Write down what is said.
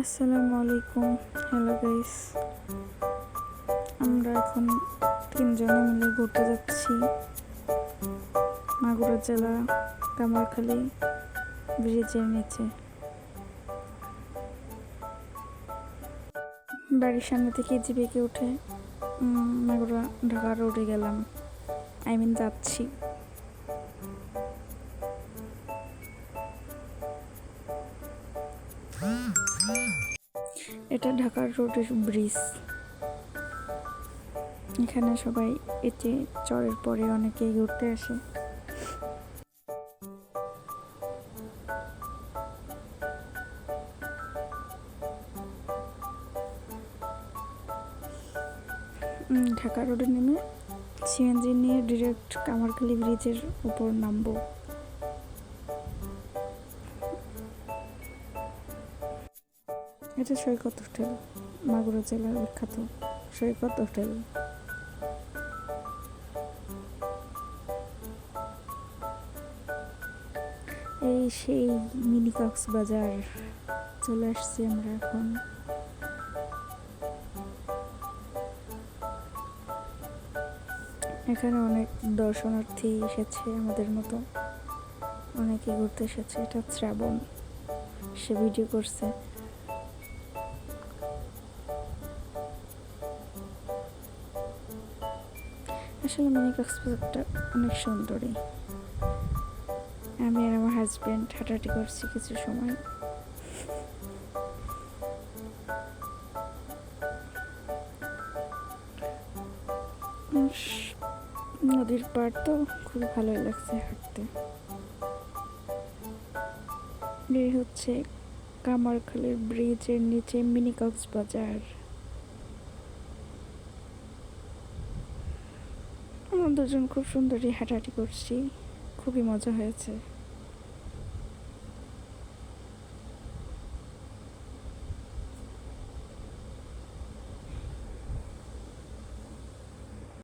আসসালামু আলাইকুম। Hello guys, আমরা এখন তিনজনে মিলে ঘুরতে যাচ্ছি মাগুরা জেলা কামারখালী ব্রিজের নিচে। বাড়ির সামনে থেকে জিপিকে উঠে মাগুরা ঢাকা রোডে গেলাম, যাচ্ছি। এটা ঢাকার রোডের ব্রিজ। এখানে সবাই এতে চরের পরে অনেকেই ঘুরতে আসে। ঢাকা রোডে নেমে সিএনজি নিয়ে ডিরেক্ট কামারখালী ব্রিজের উপর নামবো। এটা সৈকত হোটেল, মাগুরা জেলার বিখ্যাত সৈকত হোটেল। এই সেই মিনি কক্সবাজার চলে আসছি আমরা এখন। এখানে অনেক দর্শনার্থী এসেছে, আমাদের মতো অনেকে ঘুরতে এসেছে। এটা শ্রাবণ, সে ভিডিও করছে। আসলে মিনি কক্সবাজারটা অনেক সুন্দরী। আমি আর আমার হাজব্যান্ড হাঁটাহাঁটি করছি কিছু সময়। নদীর পাড় তো খুব ভালোই লাগছে হাঁটতে। এই হচ্ছে কামারখালীর ব্রিজের নিচে মিনি কক্সবাজার। আমরা দুজন খুব সুন্দরই হাঁটাহাঁটি করছি, খুবই মজা হয়েছে।